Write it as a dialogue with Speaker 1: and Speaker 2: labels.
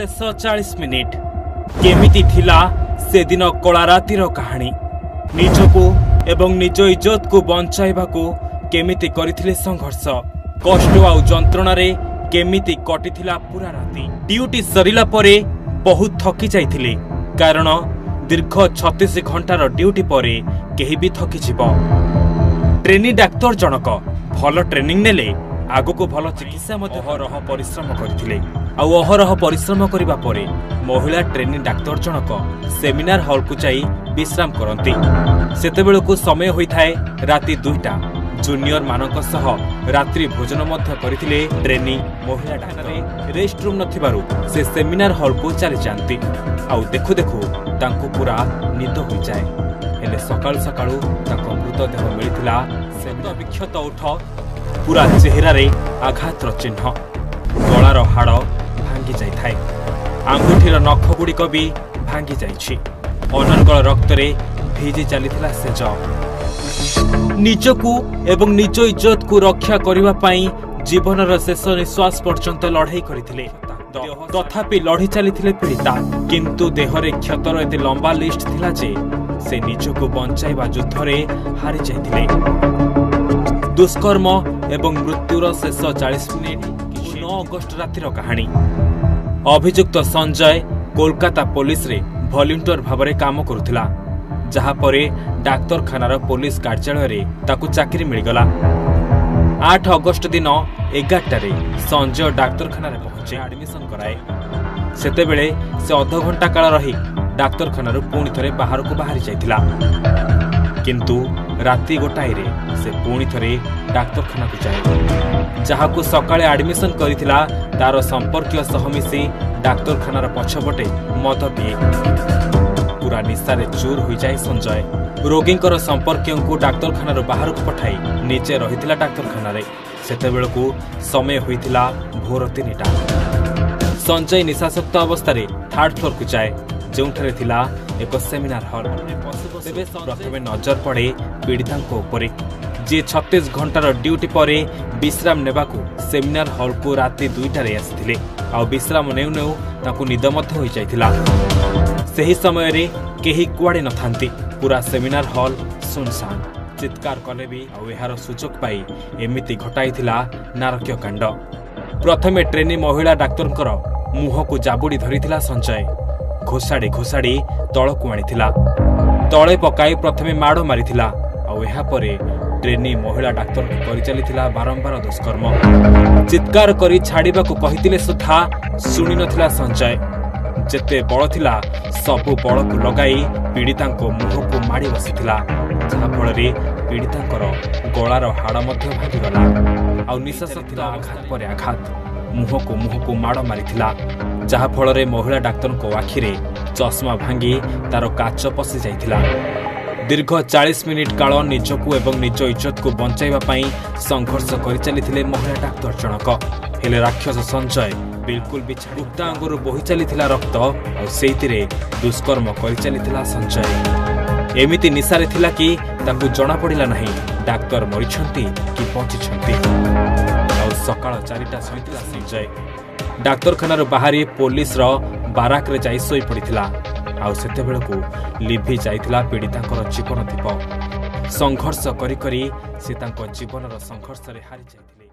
Speaker 1: शेष 40 मिनिट केमिति थिला से दिन कला रातिर कहानी निजको एवं निज इज्जत को बंचाइबाकू केमिति करिथिले संघर्ष कष्ट आउ जंत्रणा रे केमिति कटिथिला पूरा राति ड्यूटी सरिला परे बहुत थकी जाइथिले कारण दीर्घ 36 घंटार ड्यूटी परे केही भी थकी जिवो ट्रेनी डाक्टर जनक भल ट्रेनिंग नेले आगो को भल चिकित्सा अहरह परिश्रम करथिले आउ अहरह परिश्रम करिबा परे महिला ट्रेनी डाक्टर जनक सेमिनार हॉल को जाई विश्राम करंती सेतेबेलकू समय होइथाय राति 2टा जूनियर मानक सह रात्रि भोजन मध्य करथिले ट्रेनी महिला डाक्टर रेस्ट रूम नथिबारु से सेमिनार हॉल को चली जांती आउ देखु देखु तांको पूरा निद हो जाए हेले सकाळ सकाळू ताको मृतदेह मिलिथिला सेमिनार विक्षत उठ पूरा चेहरा रे आघात चिन्ह गलार हाड़ भांगी जाई थाए आंगुठीर नख गुड़िक भी भांगी जाइछि अनर्गल रक्त रे भिजी चलीथिला सेज निजकू एवं निज इज्जत को रक्षा करिबा पई जीवनर शेष निश्वास पर्यंत लड़ाई करथिले तथापि लड़ी चलीथिले पीड़िता किंतु देहरे क्षतर एते लंबा लिस्ट थिला जे से निजको बंचाइबा युद्ध रे हारि जाइथिले दुष्कर्म एवं मृत्युर शेष 40 मिनिट 9 अगस्त रातिर कहानी अभियुक्त संजय कोलकाता पुलिस रे वॉलंटियर भाबरे काम करुथिला जहा परे डाक्तरखानार पुलिस कार्यालय रे ताकु चाकरी मिलगला 8 अगस्त दिन 11 रे संजय डाक्तरखाना रे पहुंचे एडमिशन कराए सेते बेले से आधा घंटा काल रही डाक्तरखाना रो पुणी थरे बाहर को बाहरी जाइथिला किंतु राति गोटाई रे से पुणी थरे डाक्तरखाना को जाए जहा को सकाळे एडमिशन करिथिला तार संपर्कीय सह मिसी डाक्तरखानार पछपटे मद पिए पूरा निशारे चूर हो जाए संजय रोगींकर संपर्कीय को डाक्तरखानार बाहर को पठाई निजे रहिथिला डाक्तरखाना रे सेते बेलकू समय होइथिला भोर 3टा संजय निशासक्त अवस्था रे 3rd फ्लोर को जाए जोंठारे थिला एक सेमिनार हॉल प्रथमे नजर पड़े पीड़िता उपरे जे 36 घंटार ड्यूटी परे विश्राम नेबाकू सेमिनार हॉल को राति 2टा रे आसिथिले आ विश्राम नेउ नेउ ताकू निद मध्य होई जाइथिला सही समय रे केही कुआडे नथांती पूरा सेमिनार हॉल सुनसान चित्कार कले भी आ एहार सुजोग पाई एमिति घटाइथिला नारकीय कांड प्रथमे ट्रेनी महिला डाक्तरकर मुह को जाबुड़ी धरिथिला संजय घोषाड़ी घोषाड़ी तळकू आनिथिला तळे पकाई प्रथमे माड़ मारिथिला आ एहा परे ट्रेनी महिला डाक्तर करि चलीथिला बारंबार दुष्कर्म चित्कार करी छाड़ीबाकू कहिथिले सुधा सुनि नथिला संजय जेते बळ थिला सबु बळ को लगाई पीड़िता मुह को माड़ी बसिथिला जहा फल रे पीड़ितांकर गलार हाड़ मध्य भांगीगला आ निश्वास थिला आघात परे आघात मुह को माड़ मारिथिला जहा फल रे महिला डाक्तर को आखिरे चश्मा भांगी तार काच पसि जाइथिला दीर्घ 40 मिनिट काल निजको एवं निज इज्जत को बंचाइबा पई संघर्ष करि चलीथिले महिला डाक्तर जनक हेले राक्षस संजय बिल्कुल भी गुप्ता अंगुर बोही चलीथिला रक्त और सेइतिरे दुष्कर्म करि चलीथिला संजय एमिति निशारे थिला कि ताकू जणा पड़िला नहीं डाक्तर मरिछंती कि पहुंचिछंती और सकाळ 4टा सहितला संजय डाक्तरखानार बाहरी पुलिस रो बाराक रे जाई सोई पड़िथिला आउ सेते बेलकू लिभि जाइथिला पीड़ितांकर जीवन दीप संघर्ष करी करी से तांको जीवनर संघर्ष रे हारि जाइथिले।